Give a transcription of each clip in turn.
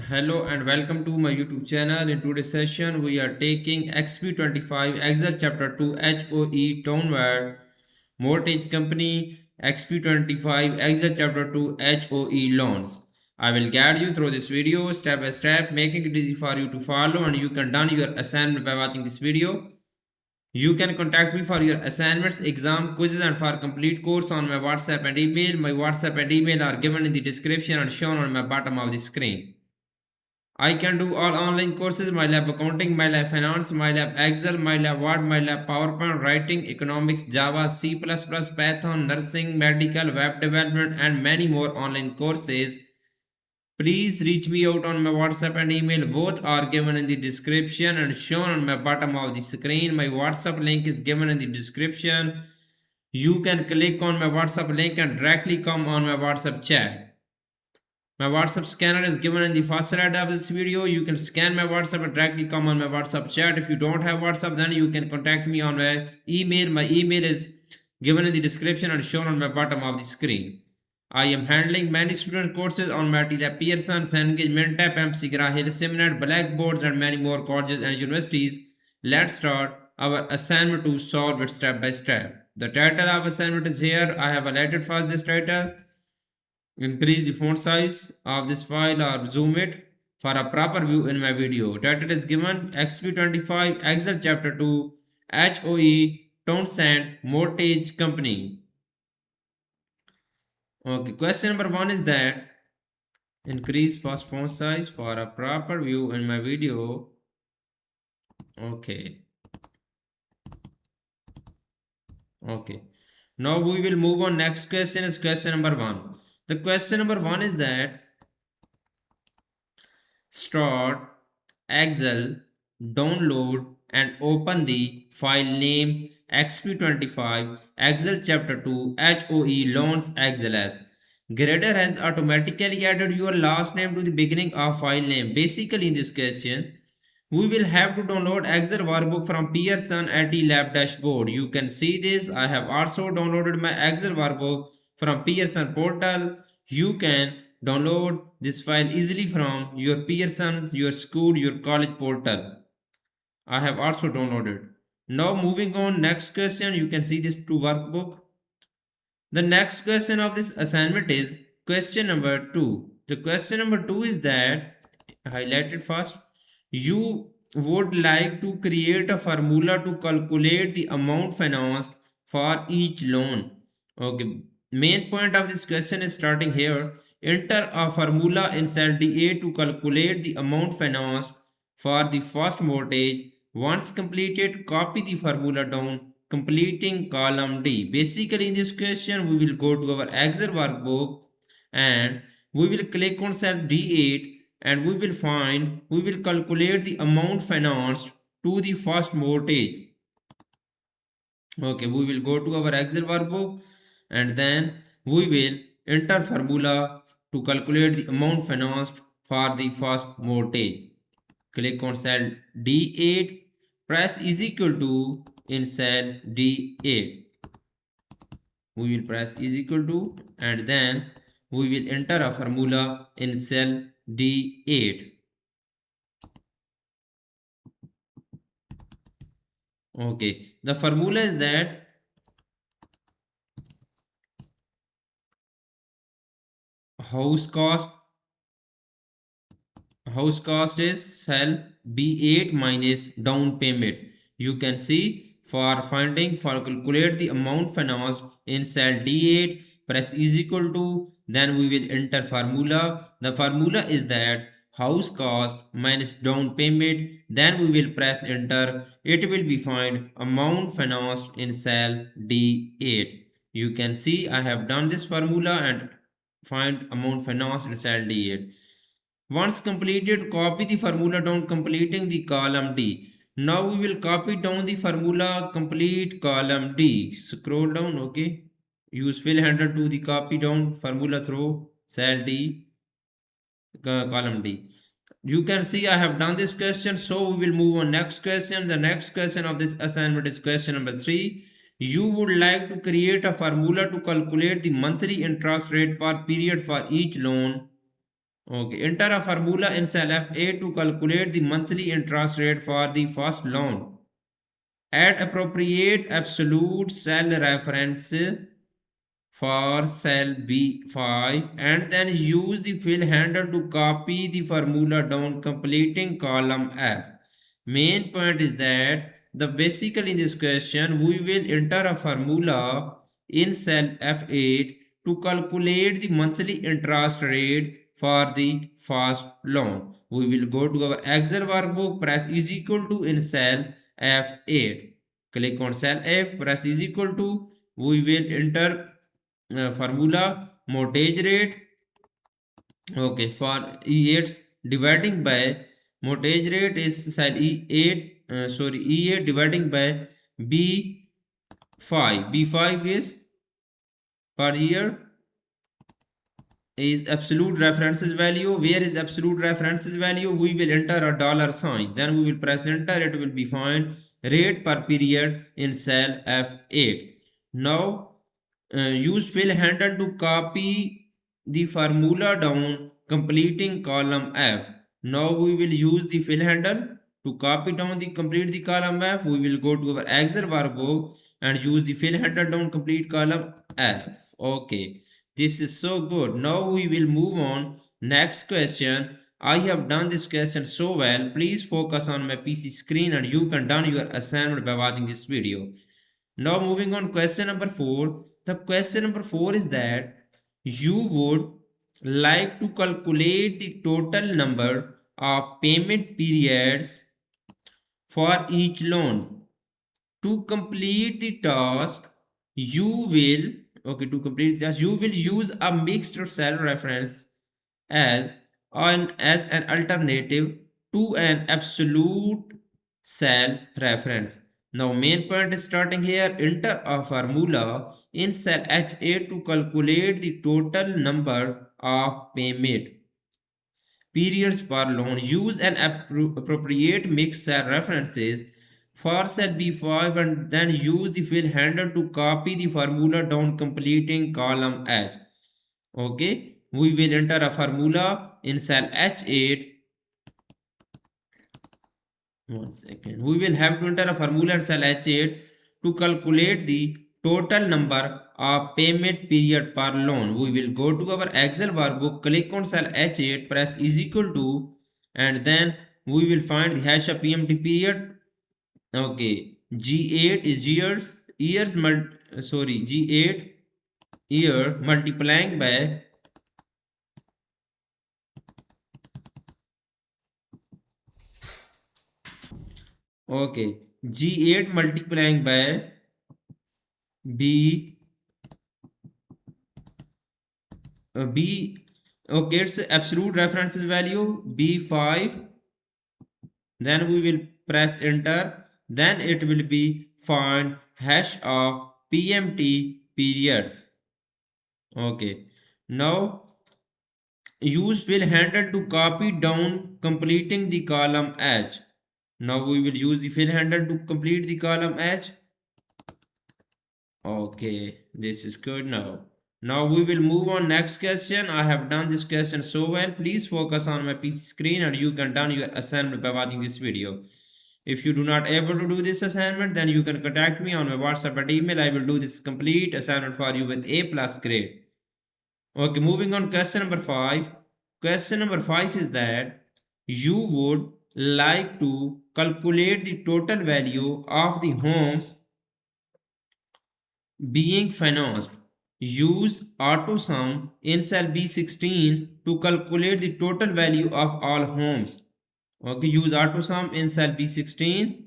Hello and welcome to my YouTube channel. In today's session, we are taking XP25 Excel Chapter 2 HOE Townsend Mortgage Company XP25 Excel Chapter 2 HOE Loans. I will guide you through this video step by step, making it easy for you to follow, and you can done your assignment by watching this video. You can contact me for your assignments, exam, quizzes, and for complete course on my WhatsApp and email. My WhatsApp and email are given in the description and shown on my bottom of the screen. I can do all online courses, MyLab Accounting, MyLab Finance, MyLab Excel, MyLab Word, MyLab PowerPoint, Writing, Economics, Java, C++, Python, Nursing, Medical, Web Development, and many more online courses. Please reach me out on my WhatsApp and email. Both are given in the description and shown on my bottom of the screen. My WhatsApp link is given in the description. You can click on my WhatsApp link and directly come on my WhatsApp chat. My WhatsApp scanner is given in the first slide of this video. You can scan my WhatsApp and directly come on my WhatsApp chat. If you don't have WhatsApp, then you can contact me on my email. My email is given in the description and shown on my bottom of the screen. I am handling many student courses on Matilda Pearson, Cengage, Mintap, MC Hill, Simnet, Blackboards, and many more colleges and universities. Let's start our assignment to solve it step by step. The title of assignment is here. I have highlighted first this title. Increase the font size of this file or zoom it for a proper view in my video. Title is given XP25 Excel Chapter 2 HOE Townsend Mortgage Company. Okay, question number 1 is that increase font size for a proper view in my video. Okay. Now we will move on. Next question is question number 1. The question number 1 is that start Excel, download and open the file name XP25 Excel Chapter 2 HOE Loans XLS. Grader has automatically added your last name to the beginning of file name. Basically in this question, we will have to download Excel workbook from Pearson at the lab dashboard. You can see this. I have also downloaded my Excel workbook from Pearson portal. You can download this file easily from your Pearson, your school, your college portal. I have also downloaded. Now moving on, next question, you can see this two workbook. The next question of this assignment is question number 2. The question number 2 is that highlighted first. You would like to create a formula to calculate the amount financed for each loan. Okay, main point of this question is starting here. Enter a formula in cell D8 to calculate the amount financed for the first mortgage. Once completed, copy the formula down, completing column D. Basically in this question, we will go to our Excel workbook and we will click on cell D8 and we will calculate the amount financed to the first mortgage. Okay, we will go to our Excel workbook and then we will enter formula to calculate the amount financed for the first mortgage. Click on cell D8, press is equal to in cell D8. We will press is equal to and then we will enter a formula in cell D8. Okay, the formula is that house cost is cell B8 minus down payment. You can see for calculate the amount financed in cell D8, press is equal to, then we will enter formula. The formula is that house cost minus down payment, then we will press enter. It will be find amount financed in cell D8. You can see I have done this formula and find amount financed in cell D8. Once completed, copy the formula down, completing the column D. Now we will copy down the formula, complete column D. Scroll down, okay. Use fill handle to the copy down formula through cell D, column D. You can see I have done this question, so we will move on next question. The next question of this assignment is question number 3. You would like to create a formula to calculate the monthly interest rate per period for each loan. Okay, enter a formula in cell F8 to calculate the monthly interest rate for the first loan. Add appropriate absolute cell reference for cell B5 and then use the fill handle to copy the formula down completing column F. Main point is that the basically in this question we will enter a formula in cell F8 to calculate the monthly interest rate for the first loan. We will go to our Excel workbook, press is equal to in cell F8. Click on cell F, press is equal to, we will enter formula mortgage rate. Okay, for E8 dividing by mortgage rate is cell E8 E8 dividing by B5. B5 is per year is absolute references value. Where is absolute references value? We will enter a dollar sign, then we will press enter. It will be find rate per period in cell F8. Now use fill handle to copy the formula down completing column F. Now we will use the fill handle to copy down the complete the column F. We will go to our Excel workbook and use the fill handle down complete column F. Okay, this is so good. Now we will move on. Next question. I have done this question so well. Please focus on my PC screen and you can done your assignment by watching this video. Now moving on question number 4. The question number 4 is that you would like to calculate the total number of payment periods for each loan. To complete the task, you will to complete the task, you will use a mixed cell reference as an alternative to an absolute cell reference. Now main point is starting here. Enter a formula in cell H8 to calculate the total number of payment periods per loan. Use an appropriate mixed cell references for cell B5 and then use the fill handle to copy the formula down completing column H. Okay, we will enter a formula in cell H8. One second. We will have to enter a formula in cell H8 to calculate the total number of payment period per loan. We will go to our Excel workbook, click on cell H8, press is equal to, and then we will find the hash of PMT period. Okay, G8 is G8 year multiplying by G8 multiplying by B it's absolute references value B5. Then we will press enter. Then it will be find hash of PMT periods. Okay. Now use fill handle to copy down completing the column H. Now we will use the fill handle to complete the column H. Okay, this is good now. Now we will move on next question. I have done this question so well. Please focus on my PC screen and you can done your assignment by watching this video. If you do not able to do this assignment, then you can contact me on my WhatsApp and email. I will do this complete assignment for you with A plus grade. Okay, moving on question number 5. Question number 5 is that you would like to calculate the total value of the homes being financed. Use auto sum in cell B16 to calculate the total value of all homes. Okay, use auto sum in cell B16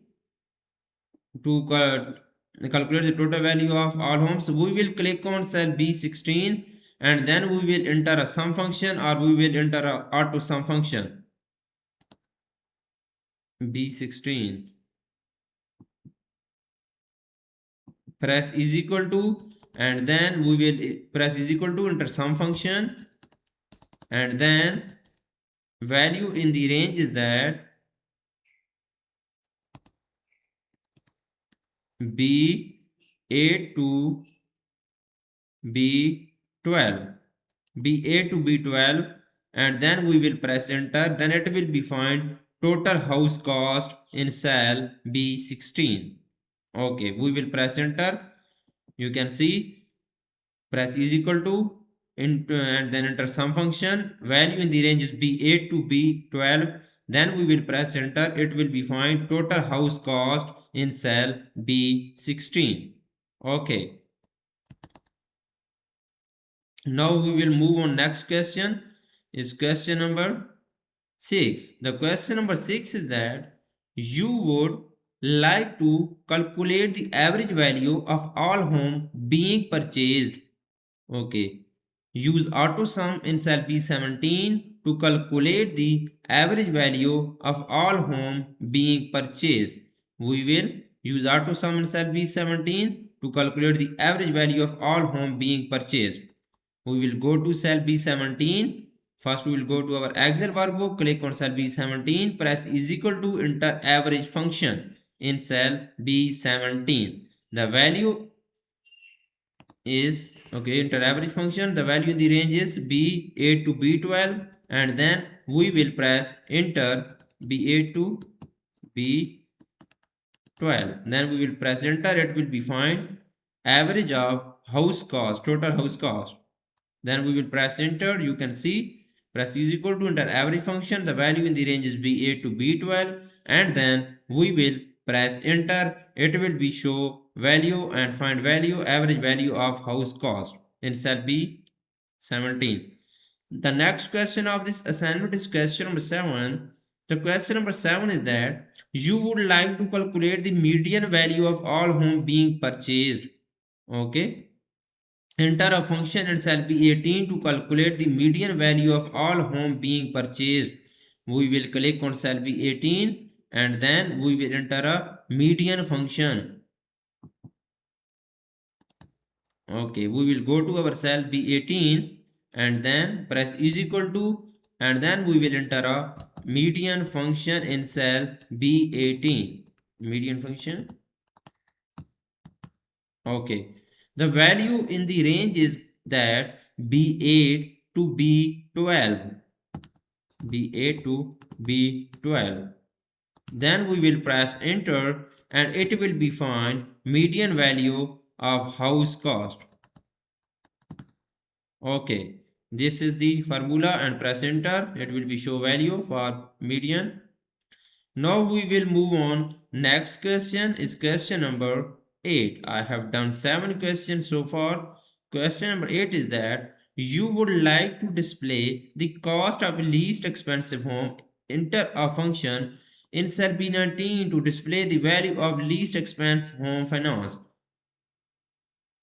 to calculate the total value of all homes. We will click on cell B16 and then we will enter a sum function or we will enter a auto sum function. B16. Press is equal to and then we will press is equal to enter sum function and then value in the range is that B8 to B12. B8 to B12 and then we will press enter. Then it will be find total house cost in cell B16. Okay, we will press enter. You can see press is equal to into and then enter some function. Value in the range is B8 to B12. Then we will press enter. It will be find total house cost in cell B16. Okay. Now we will move on. Next question is question number 6. The question number 6 is that you would like to calculate the average value of all home being purchased. Okay. Use auto sum in cell B17 to calculate the average value of all home being purchased. We will use auto sum in cell B17 to calculate the average value of all home being purchased. We will go to cell B17. First we will go to our Excel workbook, click on cell B17, press is equal to enter average function in cell B17. The value is, okay, enter average function, the value in the range is B8 to B12, and then we will press enter B8 to B12. Then we will press enter. It will be find average of house cost, total house cost. Then we will press enter. You can see press is equal to enter average function. The value in the range is B8 to B12, and then we will press enter. It will be show value and find value, average value of house cost in cell B17. The next question of this assignment is question number 7. The question number 7 is that you would like to calculate the median value of all home being purchased. Okay. Enter a function in cell B18 to calculate the median value of all home being purchased. We will click on cell B18 and then we will enter a median function. Okay, we will go to our cell B18 and then press is equal to, and then we will enter a median function in cell B18. Median function. Okay. The value in the range is that B8 to B12. B8 to B12. Then we will press enter and it will be find median value of house cost. Okay. This is the formula and press enter. It will be show value for median. Now we will move on. Next question is question number 8. I have done 7 questions so far. Question number 8 is that you would like to display the cost of least expensive home. Enter a function in cell B19 to display the value of least expensive home finance.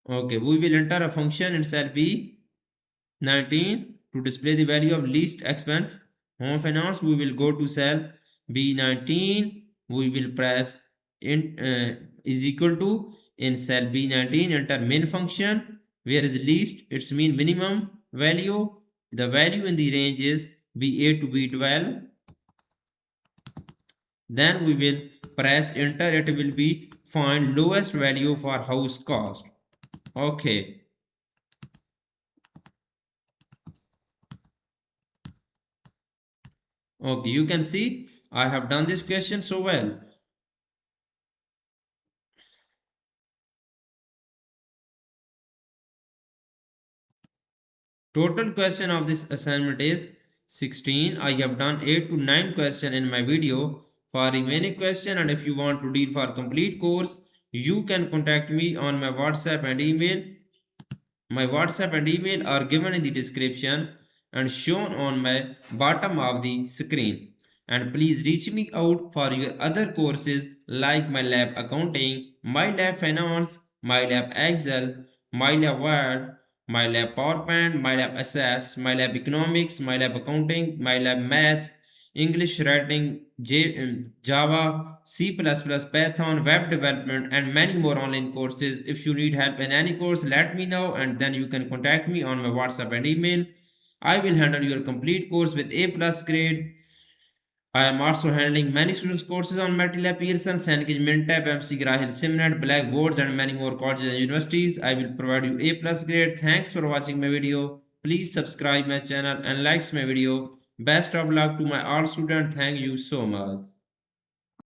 Okay, we will enter a function in cell B19 to display the value of least expense home finance. We will go to cell B19. We will press is equal to in cell B19 enter min function, where is least its mean minimum value. The value in the range is B8 to B12. Then we will press enter. It will be find lowest value for house cost. Okay. Okay, you can see I have done this question so well. Total question of this assignment is 16. I have done 8 to 9 question in my video. For remaining question, and if you want to read for complete course, you can contact me on my WhatsApp and email. My WhatsApp and email are given in the description and shown on my bottom of the screen. And please reach me out for your other courses like MyLab Accounting, MyLab Finance, MyLab Excel, MyLab Word, MyLab PowerPoint, MyLab Assess, MyLab Economics, MyLab Accounting, MyLab Math, English Writing, Java, C++, Python, Web Development, and many more online courses. If you need help in any course, let me know, and then you can contact me on my WhatsApp and email. I will handle your complete course with A plus grade. I am also handling many students courses on MATLAB, Pearson, Cengage, Mintap, MC Grahil, Simnet, Blackboards, and many more colleges and universities. I will provide you A plus grade. Thanks for watching my video. Please subscribe my channel and likes my video. Best of luck to my all students. Thank you so much.